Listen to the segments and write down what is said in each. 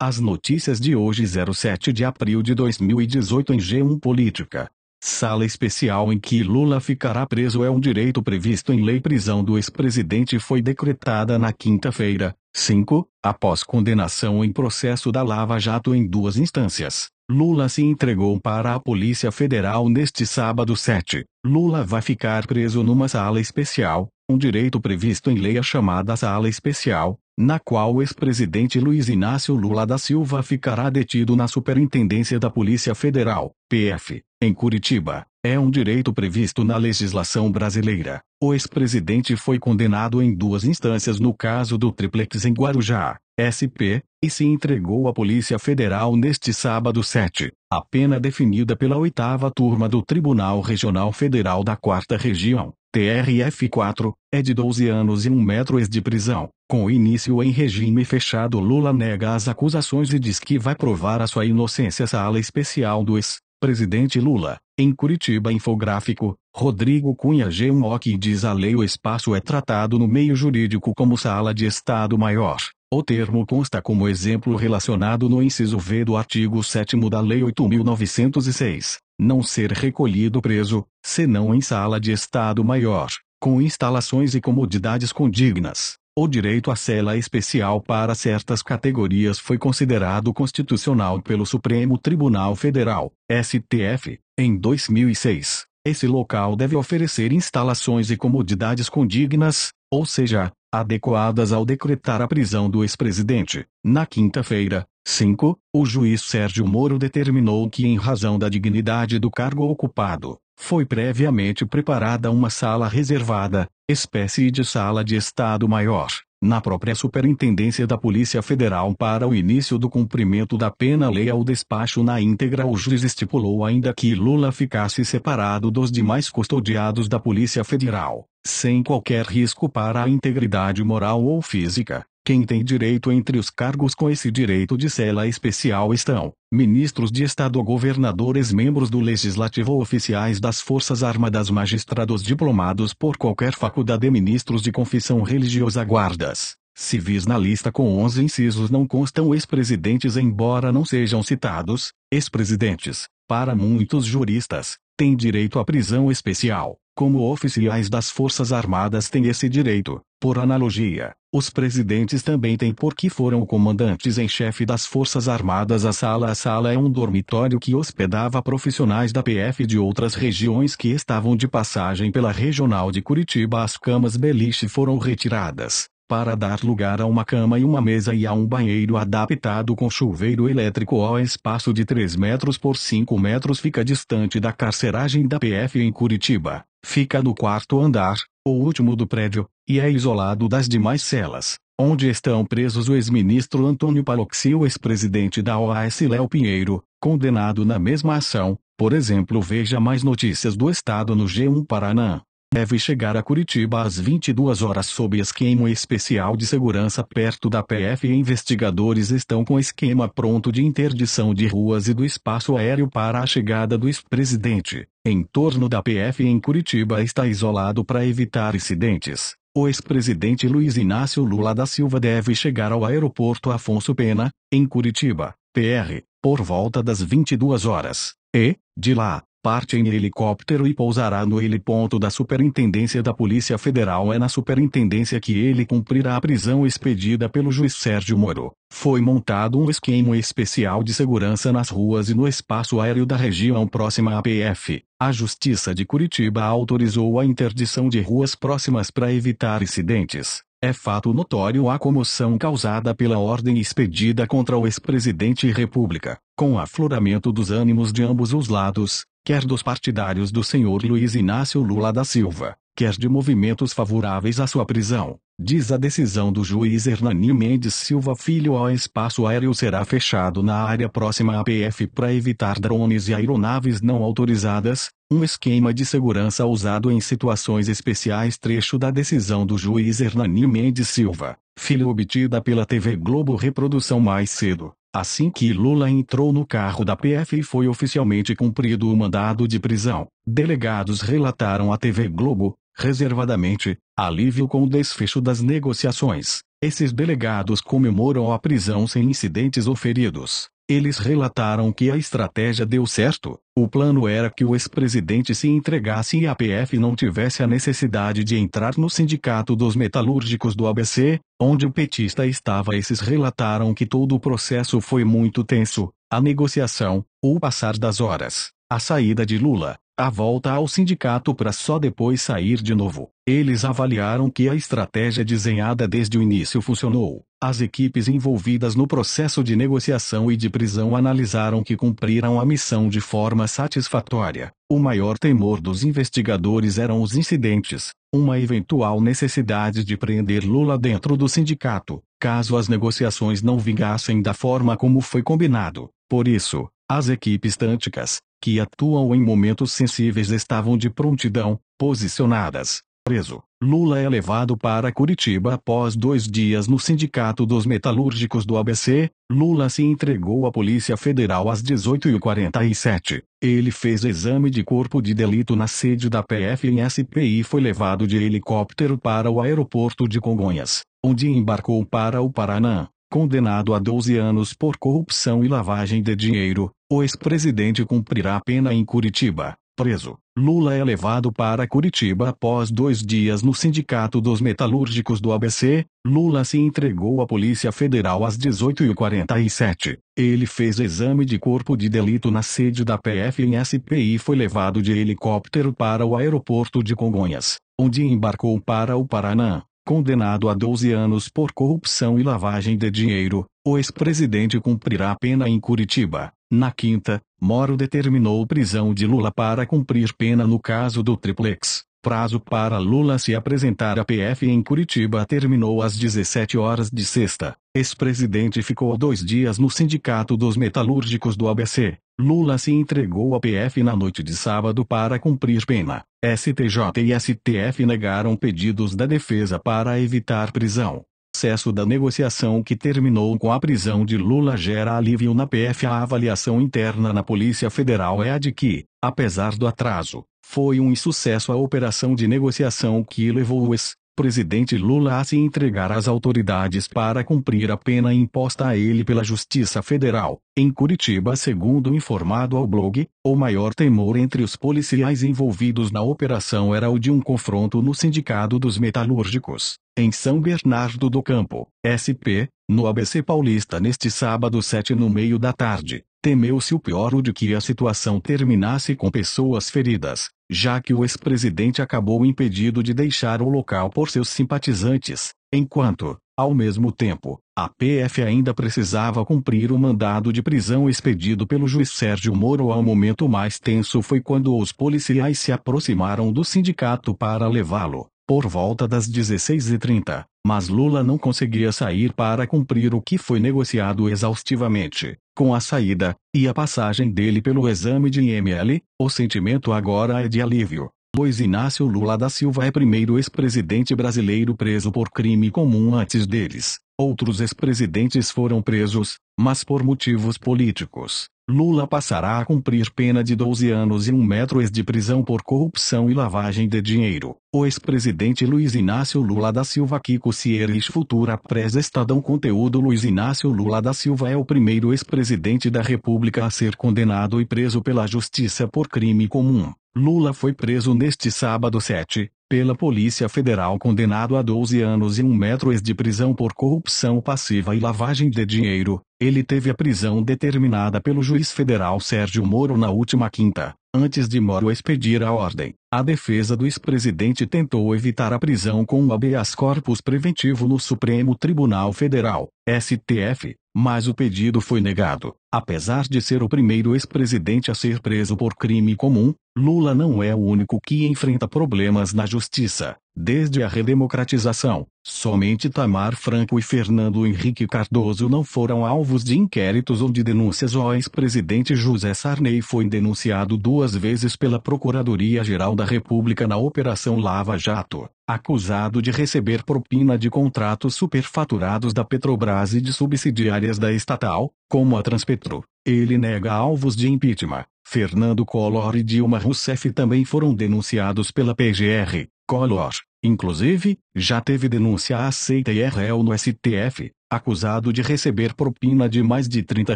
As notícias de hoje, 07 de abril de 2018, em G1 Política. Sala especial em que Lula ficará preso é um direito previsto em lei. Prisão do ex-presidente foi decretada na quinta-feira, 5, após condenação em processo da Lava Jato em 2 instâncias. Lula se entregou para a Polícia Federal neste sábado 7. Lula vai ficar preso numa sala especial, um direito previsto em lei, a chamada Sala Especial, na qual o ex-presidente Luiz Inácio Lula da Silva ficará detido na Superintendência da Polícia Federal, PF, em Curitiba. É um direito previsto na legislação brasileira. O ex-presidente foi condenado em 2 instâncias no caso do Triplex em Guarujá, SP, e se entregou à Polícia Federal neste sábado 7. A pena definida pela 8ª Turma do Tribunal Regional Federal da 4ª Região, TRF4, é de 12 anos e 1 mês de prisão. Com início em regime fechado, Lula nega as acusações e diz que vai provar a sua inocência. Sala especial do ex-presidente Lula, em Curitiba. Infográfico, Rodrigo Cunha. G1. O que diz a lei: o espaço é tratado no meio jurídico como sala de Estado-Maior. O termo consta como exemplo relacionado no inciso V do artigo 7º da Lei 8.906, não ser recolhido preso, senão em sala de Estado-Maior, com instalações e comodidades condignas. O direito à cela especial para certas categorias foi considerado constitucional pelo Supremo Tribunal Federal, STF, em 2006. Esse local deve oferecer instalações e comodidades condignas, ou seja, adequadas ao decretar a prisão do ex-presidente. Na quinta-feira, 5, o juiz Sérgio Moro determinou que, em razão da dignidade do cargo ocupado, foi previamente preparada uma sala reservada, espécie de sala de Estado-Maior, na própria Superintendência da Polícia Federal para o início do cumprimento da pena. Leia o despacho na íntegra. O juiz estipulou ainda que Lula ficasse separado dos demais custodiados da Polícia Federal, sem qualquer risco para a integridade moral ou física. Quem tem direito entre os cargos com esse direito de cela especial estão: ministros de Estado, governadores, membros do Legislativo, oficiais das Forças Armadas, magistrados diplomados por qualquer faculdade, ministros de confissão religiosa, guardas civis. Na lista com 11 incisos não constam ex-presidentes, embora não sejam citados. Ex-presidentes, para muitos juristas, têm direito à prisão especial, como oficiais das Forças Armadas têm esse direito. Por analogia, os presidentes também têm, porque foram comandantes em chefe das Forças Armadas. A sala é um dormitório que hospedava profissionais da PF de outras regiões que estavam de passagem pela Regional de Curitiba. As camas beliche foram retiradas, para dar lugar a uma cama e uma mesa e a um banheiro adaptado com chuveiro elétrico. O espaço de 3 metros por 5 metros fica distante da carceragem da PF em Curitiba. Fica no 4º andar, o último do prédio, e é isolado das demais celas, onde estão presos o ex-ministro Antônio Palocci e o ex-presidente da OAS Léo Pinheiro, condenado na mesma ação. Por exemplo, veja mais notícias do Estado no G1. Paraná deve chegar a Curitiba às 22 horas sob esquema especial de segurança perto da PF. Investigadores estão com esquema pronto de interdição de ruas e do espaço aéreo para a chegada do ex-presidente. Em torno da PF em Curitiba está isolado para evitar incidentes. O ex-presidente Luiz Inácio Lula da Silva deve chegar ao aeroporto Afonso Pena, em Curitiba, PR, por volta das 22 horas, e, de lá, parte em helicóptero e pousará no heliponto da Superintendência da Polícia Federal. É na superintendência que ele cumprirá a prisão expedida pelo juiz Sérgio Moro. Foi montado um esquema especial de segurança nas ruas e no espaço aéreo da região próxima à PF. A Justiça de Curitiba autorizou a interdição de ruas próximas para evitar incidentes. É fato notório a comoção causada pela ordem expedida contra o ex-presidente República, com o afloramento dos ânimos de ambos os lados, quer dos partidários do senhor Luiz Inácio Lula da Silva, quer de movimentos favoráveis à sua prisão. Diz a decisão do juiz Hernani Mendes Silva Filho: o espaço aéreo será fechado na área próxima à PF para evitar drones e aeronaves não autorizadas, um esquema de segurança usado em situações especiais. Trecho da decisão do juiz Hernani Mendes Silva Filho, obtida pela TV Globo. Reprodução mais cedo. Assim que Lula entrou no carro da PF, foi oficialmente cumprido o mandado de prisão. Delegados relataram à TV Globo, reservadamente, alívio com o desfecho das negociações. Esses delegados comemoram a prisão sem incidentes ou feridos. Eles relataram que a estratégia deu certo. O plano era que o ex-presidente se entregasse e a PF não tivesse a necessidade de entrar no Sindicato dos Metalúrgicos do ABC, onde o petista estava. Esses relataram que todo o processo foi muito tenso, a negociação, o passar das horas, a saída de Lula, a volta ao sindicato para só depois sair de novo. Eles avaliaram que a estratégia desenhada desde o início funcionou. As equipes envolvidas no processo de negociação e de prisão analisaram que cumpriram a missão de forma satisfatória. O maior temor dos investigadores eram os incidentes, uma eventual necessidade de prender Lula dentro do sindicato, caso as negociações não vingassem da forma como foi combinado. Por isso, as equipes táticas, que atuam em momentos sensíveis, estavam de prontidão, posicionadas. Preso, Lula é levado para Curitiba após 2 dias no Sindicato dos Metalúrgicos do ABC. Lula se entregou à Polícia Federal às 18h47. Ele fez exame de corpo de delito na sede da PF em SP e foi levado de helicóptero para o aeroporto de Congonhas, onde embarcou para o Paraná. Condenado a 12 anos por corrupção e lavagem de dinheiro, o ex-presidente cumprirá a pena em Curitiba. Preso, Lula é levado para Curitiba após 2 dias no Sindicato dos Metalúrgicos do ABC. Lula se entregou à Polícia Federal às 18h47. Ele fez exame de corpo de delito na sede da PF em SP e foi levado de helicóptero para o aeroporto de Congonhas, onde embarcou para o Paraná. Condenado a 12 anos por corrupção e lavagem de dinheiro, o ex-presidente cumprirá a pena em Curitiba. Na quinta, Moro determinou prisão de Lula para cumprir pena no caso do Triplex. Prazo para Lula se apresentar à PF em Curitiba terminou às 17 horas de sexta. Ex-presidente ficou 2 dias no Sindicato dos Metalúrgicos do ABC. Lula se entregou à PF na noite de sábado para cumprir pena. STJ e STF negaram pedidos da defesa para evitar prisão. O processo da negociação que terminou com a prisão de Lula gera alívio na PF. A avaliação interna na Polícia Federal é a de que, apesar do atraso, foi um insucesso a operação de negociação que levou o ex-presidente Lula a se entregar às autoridades para cumprir a pena imposta a ele pela Justiça Federal. Em Curitiba, segundo informado ao blog, o maior temor entre os policiais envolvidos na operação era o de um confronto no Sindicato dos Metalúrgicos. Em São Bernardo do Campo, SP, no ABC Paulista neste sábado 7 no meio da tarde, temeu-se o pior, o de que a situação terminasse com pessoas feridas, já que o ex-presidente acabou impedido de deixar o local por seus simpatizantes, enquanto, ao mesmo tempo, a PF ainda precisava cumprir o mandado de prisão expedido pelo juiz Sérgio Moro. O momento mais tenso foi quando os policiais se aproximaram do sindicato para levá-lo, por volta das 16h30, mas Lula não conseguia sair para cumprir o que foi negociado exaustivamente. Com a saída, e a passagem dele pelo exame de IML, o sentimento agora é de alívio. Luiz Inácio Lula da Silva é primeiro ex-presidente brasileiro preso por crime comum. Antes deles, outros ex-presidentes foram presos, mas por motivos políticos. Lula passará a cumprir pena de 12 anos e 1 mês de prisão por corrupção e lavagem de dinheiro. O ex-presidente Luiz Inácio Lula da Silva Kiko Sierris Futura Press Estadão Conteúdo. Luiz Inácio Lula da Silva é o primeiro ex-presidente da República a ser condenado e preso pela Justiça por crime comum. Lula foi preso neste sábado 7, pela Polícia Federal, condenado a 12 anos e 1 mês de prisão por corrupção passiva e lavagem de dinheiro. Ele teve a prisão determinada pelo juiz federal Sérgio Moro na última quinta, antes de Moro expedir a ordem. A defesa do ex-presidente tentou evitar a prisão com um habeas corpus preventivo no Supremo Tribunal Federal, STF, mas o pedido foi negado. Apesar de ser o primeiro ex-presidente a ser preso por crime comum, Lula não é o único que enfrenta problemas na justiça. Desde a redemocratização, somente Itamar Franco e Fernando Henrique Cardoso não foram alvos de inquéritos ou de denúncias. O ex-presidente José Sarney foi denunciado 2 vezes pela Procuradoria-Geral da República na Operação Lava Jato, acusado de receber propina de contratos superfaturados da Petrobras e de subsidiárias da estatal, como a Transpetro. Ele nega alvos de impeachment. Fernando Collor e Dilma Rousseff também foram denunciados pela PGR. Collor, inclusive, já teve denúncia aceita e é réu no STF, acusado de receber propina de mais de R$ 30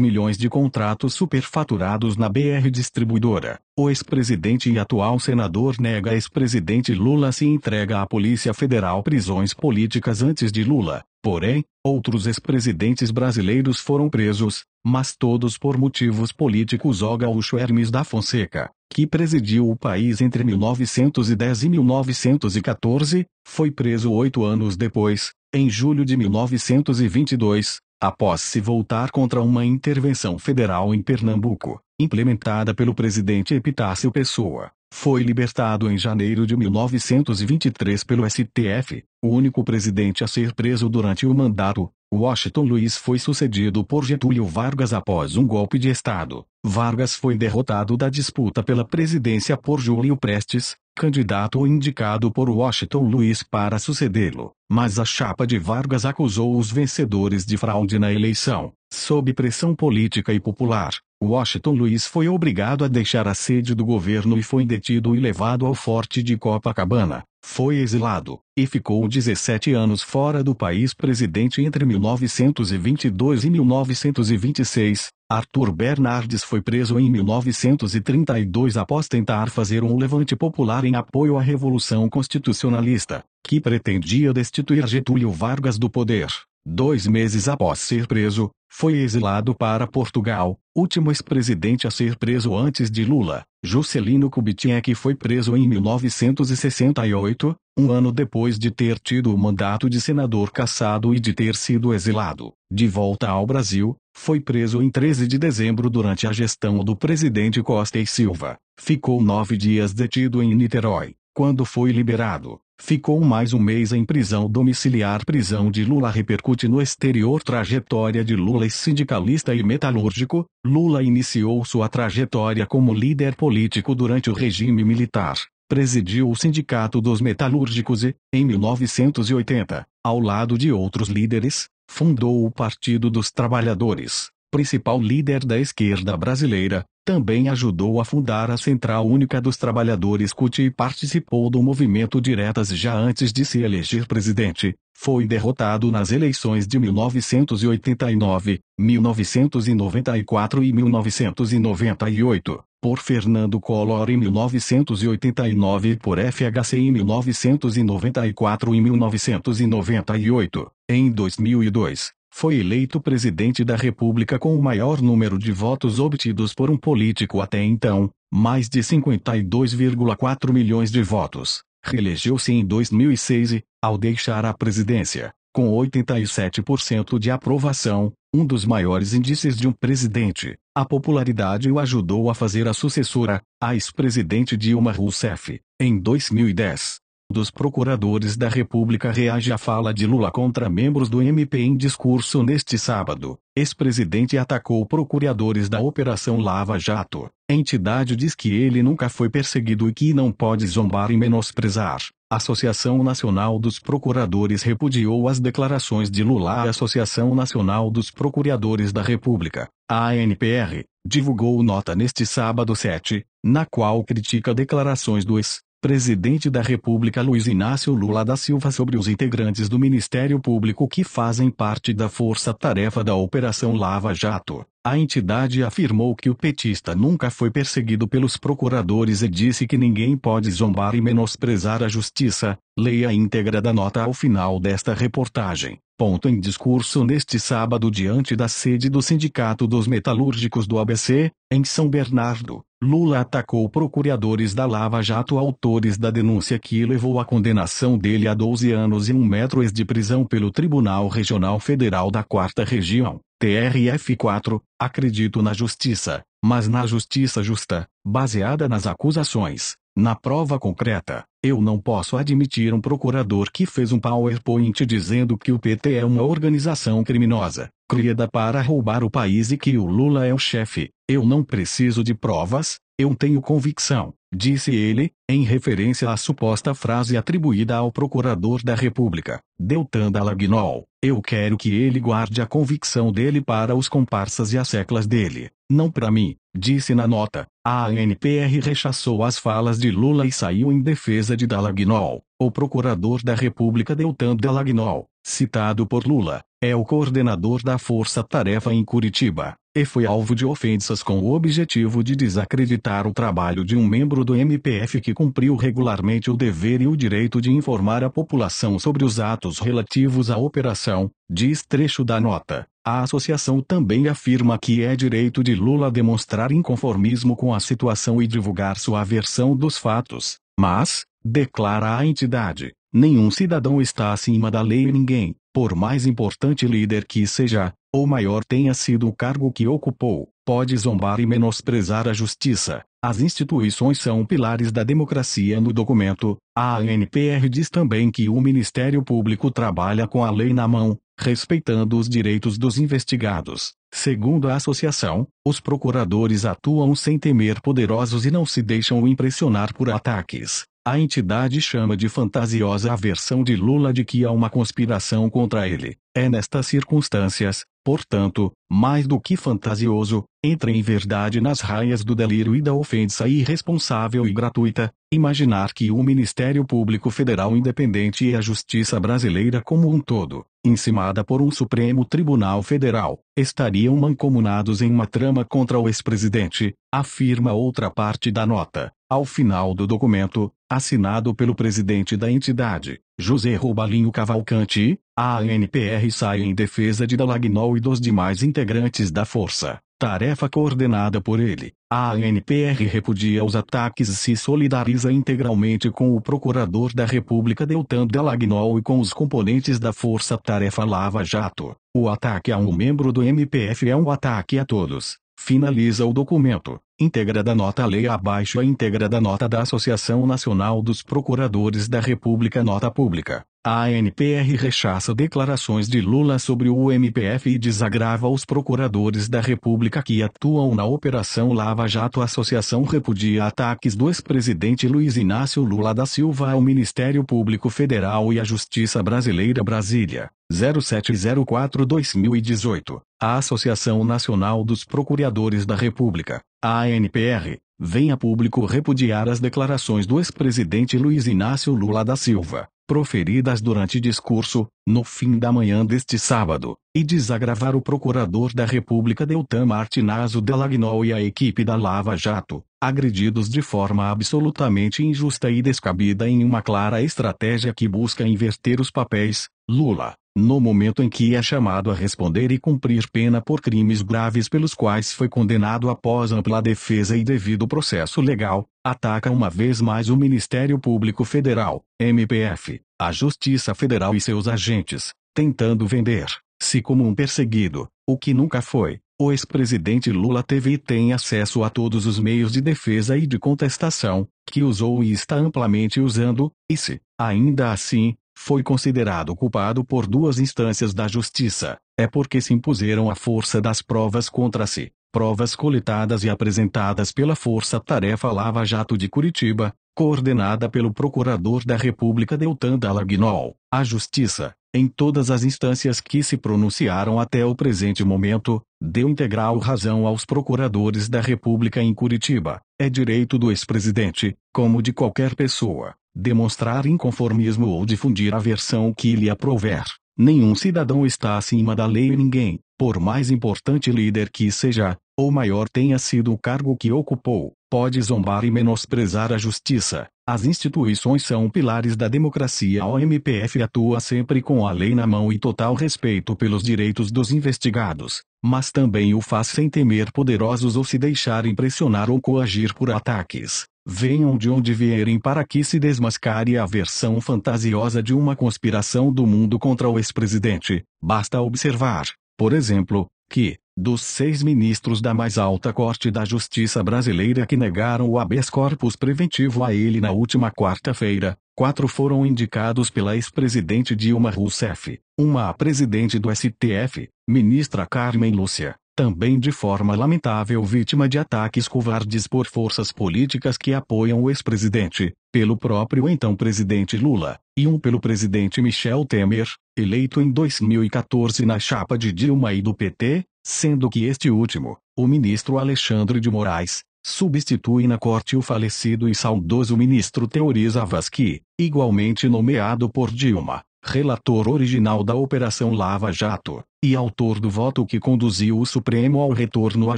milhões de contratos superfaturados na BR Distribuidora. O ex-presidente e atual senador nega ex-presidente Lula se entrega à Polícia Federal prisões políticas antes de Lula. Porém, outros ex-presidentes brasileiros foram presos, mas todos por motivos políticos. O gaúcho Hermes da Fonseca, que presidiu o país entre 1910 e 1914, foi preso 8 anos depois, em julho de 1922, após se voltar contra uma intervenção federal em Pernambuco, implementada pelo presidente Epitácio Pessoa. Foi libertado em janeiro de 1923 pelo STF, o único presidente a ser preso durante o mandato. Washington Luiz foi sucedido por Getúlio Vargas após um golpe de Estado. Vargas foi derrotado da disputa pela presidência por Júlio Prestes, candidato indicado por Washington Luiz para sucedê-lo, mas a chapa de Vargas acusou os vencedores de fraude na eleição. Sob pressão política e popular, Washington Luiz foi obrigado a deixar a sede do governo e foi detido e levado ao Forte de Copacabana. Foi exilado, e ficou 17 anos fora do país. Presidente entre 1922 e 1926, Arthur Bernardes foi preso em 1932 após tentar fazer um levante popular em apoio à Revolução Constitucionalista, que pretendia destituir Getúlio Vargas do poder. 2 meses após ser preso, foi exilado para Portugal. Último ex-presidente a ser preso antes de Lula, Juscelino Kubitschek, foi preso em 1968, um ano depois de ter tido o mandato de senador cassado e de ter sido exilado. De volta ao Brasil, foi preso em 13 de dezembro durante a gestão do presidente Costa e Silva. Ficou 9 dias detido em Niterói. Quando foi liberado, ficou mais um mês em prisão domiciliar. Prisão de Lula repercute no exterior. Trajetória de Lula. Sindicalista e metalúrgico, Lula iniciou sua trajetória como líder político durante o regime militar. Presidiu o Sindicato dos Metalúrgicos e, em 1980, ao lado de outros líderes, fundou o Partido dos Trabalhadores. Principal líder da esquerda brasileira, também ajudou a fundar a Central Única dos Trabalhadores CUT e participou do movimento Diretas já antes de se eleger presidente. Foi derrotado nas eleições de 1989, 1994 e 1998, por Fernando Collor em 1989 e por FHC em 1994 e 1998. Em 2002, foi eleito presidente da República com o maior número de votos obtidos por um político até então, mais de 52,4 milhões de votos. Reelegeu-se em 2006 e, ao deixar a presidência, com 87% de aprovação, um dos maiores índices de um presidente, a popularidade o ajudou a fazer a sucessora, a ex-presidente Dilma Rousseff. Em 2010, dos procuradores da República reage à fala de Lula contra membros do MP em discurso neste sábado. Ex-presidente atacou procuradores da Operação Lava Jato. A entidade diz que ele nunca foi perseguido e que não pode zombar e menosprezar. A Associação Nacional dos Procuradores repudiou as declarações de Lula. A Associação Nacional dos Procuradores da República, a ANPR, divulgou nota neste sábado 7, na qual critica declarações do ex-presidente da República Luiz Inácio Lula da Silva sobre os integrantes do Ministério Público que fazem parte da força-tarefa da Operação Lava Jato. A entidade afirmou que o petista nunca foi perseguido pelos procuradores e disse que ninguém pode zombar e menosprezar a justiça. Leia a íntegra da nota ao final desta reportagem. Em discurso neste sábado diante da sede do Sindicato dos Metalúrgicos do ABC, em São Bernardo, Lula atacou procuradores da Lava Jato, autores da denúncia que levou à condenação dele a 12 anos e 1 mês de prisão pelo Tribunal Regional Federal da 4ª Região, TRF4. Acredito na justiça, mas na justiça justa, baseada nas acusações, na prova concreta. Eu não posso admitir um procurador que fez um PowerPoint dizendo que o PT é uma organização criminosa, criada para roubar o país e que o Lula é o chefe. Eu não preciso de provas, eu tenho convicção, disse ele, em referência à suposta frase atribuída ao procurador da República, Deltan Dallagnol. Eu quero que ele guarde a convicção dele para os comparsas e as seclas dele. Não para mim, disse na nota. A ANPR rechaçou as falas de Lula e saiu em defesa de Dallagnol. O procurador da República Deltan Dallagnol, citado por Lula, é o coordenador da Força Tarefa em Curitiba, e foi alvo de ofensas com o objetivo de desacreditar o trabalho de um membro do MPF que cumpriu regularmente o dever e o direito de informar a população sobre os atos relativos à operação, diz trecho da nota. A associação também afirma que é direito de Lula demonstrar inconformismo com a situação e divulgar sua versão dos fatos, mas, declara a entidade, nenhum cidadão está acima da lei e ninguém, por mais importante líder que seja, ou maior tenha sido o cargo que ocupou, pode zombar e menosprezar a justiça. As instituições são pilares da democracia. No documento, a ANPR diz também que o Ministério Público trabalha com a lei na mão, respeitando os direitos dos investigados. Segundo a associação, os procuradores atuam sem temer poderosos e não se deixam impressionar por ataques. A entidade chama de fantasiosa a versão de Lula de que há uma conspiração contra ele. É nestas circunstâncias, portanto, mais do que fantasioso, entra em verdade nas raias do delírio e da ofensa irresponsável e gratuita, imaginar que o Ministério Público Federal independente e a justiça brasileira como um todo, encimada por um Supremo Tribunal Federal, estariam mancomunados em uma trama contra o ex-presidente, afirma outra parte da nota. Ao final do documento, assinado pelo presidente da entidade, José Robalinho Cavalcante, a ANPR sai em defesa de Dallagnol e dos demais integrantes da Força Tarefa coordenada por ele. A ANPR repudia os ataques e se solidariza integralmente com o procurador da República Deltan Dallagnol e com os componentes da Força Tarefa Lava Jato. O ataque a um membro do MPF é um ataque a todos. Finaliza o documento. Íntegra da nota. Leia abaixo a íntegra da nota da Associação Nacional dos Procuradores da República. Nota pública. A ANPR rechaça declarações de Lula sobre o MPF e desagrava os procuradores da República que atuam na Operação Lava Jato. A associação repudia ataques do ex-presidente Luiz Inácio Lula da Silva ao Ministério Público Federal e à Justiça Brasileira. Brasília, 0704/2018. A Associação Nacional dos Procuradores da República, a ANPR, vem a público repudiar as declarações do ex-presidente Luiz Inácio Lula da Silva, proferidas durante discurso, no fim da manhã deste sábado, e desagravar o procurador da República Deltan Martinazzo Dallagnol e a equipe da Lava Jato, agredidos de forma absolutamente injusta e descabida em uma clara estratégia que busca inverter os papéis. Lula, no momento em que é chamado a responder e cumprir pena por crimes graves pelos quais foi condenado após ampla defesa e devido processo legal, ataca uma vez mais o Ministério Público Federal, MPF, a Justiça Federal e seus agentes, tentando vender-se como um perseguido, o que nunca foi. O ex-presidente Lula teve e tem acesso a todos os meios de defesa e de contestação, que usou e está amplamente usando, e se, ainda assim, foi considerado culpado por duas instâncias da justiça, é porque se impuseram à força das provas contra si, provas coletadas e apresentadas pela Força Tarefa Lava Jato de Curitiba, coordenada pelo Procurador da República Deltan Dallagnol. A Justiça, em todas as instâncias que se pronunciaram até o presente momento, deu integral razão aos procuradores da República em Curitiba. É direito do ex-presidente, como de qualquer pessoa, demonstrar inconformismo ou difundir a versão que lhe aprouver. Nenhum cidadão está acima da lei e ninguém, por mais importante líder que seja, ou maior tenha sido o cargo que ocupou, pode zombar e menosprezar a justiça. As instituições são pilares da democracia. O MPF atua sempre com a lei na mão e total respeito pelos direitos dos investigados, mas também o faz sem temer poderosos ou se deixar impressionar ou coagir por ataques. Venham de onde vierem para que se desmascare a versão fantasiosa de uma conspiração do mundo contra o ex-presidente. Basta observar, por exemplo, que, dos 6 ministros da mais alta corte da justiça brasileira que negaram o habeas corpus preventivo a ele na última quarta-feira, 4 foram indicados pela ex-presidente Dilma Rousseff, uma a presidente do STF, ministra Carmen Lúcia, também de forma lamentável vítima de ataques covardes por forças políticas que apoiam o ex-presidente, pelo próprio então presidente Lula, e um pelo presidente Michel Temer, eleito em 2014 na chapa de Dilma e do PT, sendo que este último, o ministro Alexandre de Moraes, substitui na corte o falecido e saudoso ministro Teori Zavascki, igualmente nomeado por Dilma, relator original da Operação Lava Jato, e autor do voto que conduziu o Supremo ao retorno à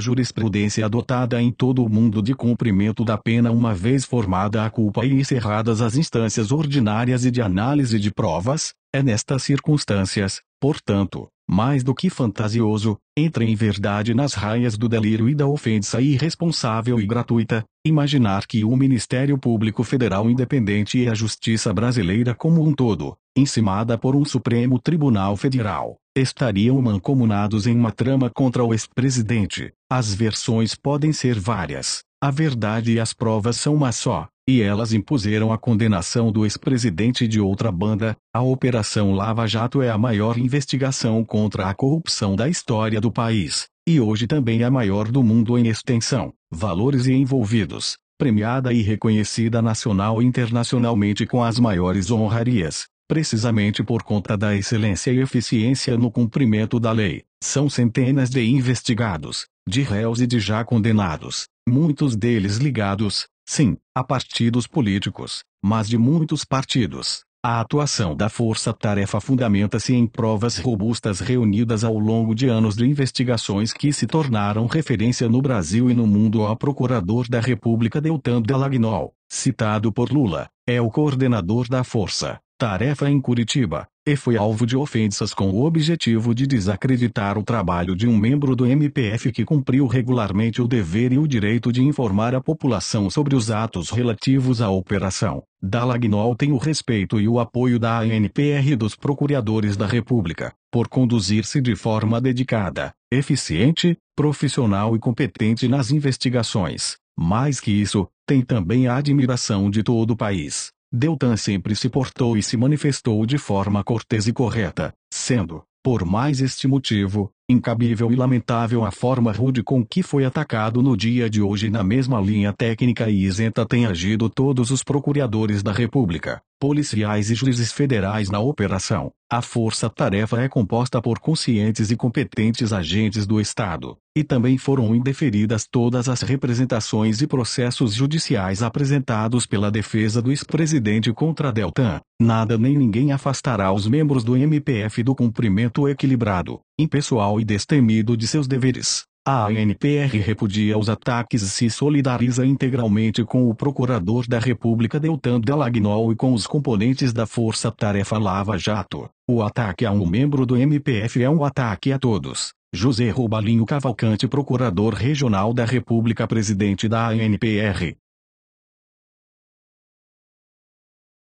jurisprudência adotada em todo o mundo de cumprimento da pena uma vez formada a culpa e encerradas as instâncias ordinárias e de análise de provas. É nestas circunstâncias, portanto, mais do que fantasioso, entra em verdade nas raias do delírio e da ofensa irresponsável e gratuita, imaginar que o Ministério Público Federal independente e a justiça brasileira como um todo, encimada por um Supremo Tribunal Federal, estariam mancomunados em uma trama contra o ex-presidente. As versões podem ser várias, a verdade e as provas são uma só, e elas impuseram a condenação do ex-presidente de outra banda. A Operação Lava Jato é a maior investigação contra a corrupção da história do país, e hoje também a maior do mundo em extensão, valores e envolvidos, premiada e reconhecida nacional e internacionalmente com as maiores honrarias, precisamente por conta da excelência e eficiência no cumprimento da lei. São centenas de investigados, de réus e de já condenados, muitos deles ligados, sim, a partidos políticos, mas de muitos partidos. A atuação da força-tarefa fundamenta-se em provas robustas reunidas ao longo de anos de investigações que se tornaram referência no Brasil e no mundo. O procurador da República Deltan Dallagnol, citado por Lula, é o coordenador da força-tarefa em Curitiba, e foi alvo de ofensas com o objetivo de desacreditar o trabalho de um membro do MPF que cumpriu regularmente o dever e o direito de informar a população sobre os atos relativos à operação. Dallagnol tem o respeito e o apoio da ANPR e dos procuradores da República, por conduzir-se de forma dedicada, eficiente, profissional e competente nas investigações. Mais que isso, tem também a admiração de todo o país. Deltan sempre se portou e se manifestou de forma cortês e correta, sendo, por mais este motivo, incabível e lamentável a forma rude com que foi atacado no dia de hoje. Na mesma linha técnica e isenta têm agido todos os procuradores da República, policiais e juízes federais na operação. A força-tarefa é composta por conscientes e competentes agentes do Estado, e também foram indeferidas todas as representações e processos judiciais apresentados pela defesa do ex-presidente contra Deltan. Nada nem ninguém afastará os membros do MPF do cumprimento equilibrado, impessoal e destemido de seus deveres. A ANPR repudia os ataques e se solidariza integralmente com o Procurador da República Deltan Dallagnol e com os componentes da Força-Tarefa Lava Jato. O ataque a um membro do MPF é um ataque a todos. José Robalinho Cavalcante, Procurador Regional da República, presidente da ANPR.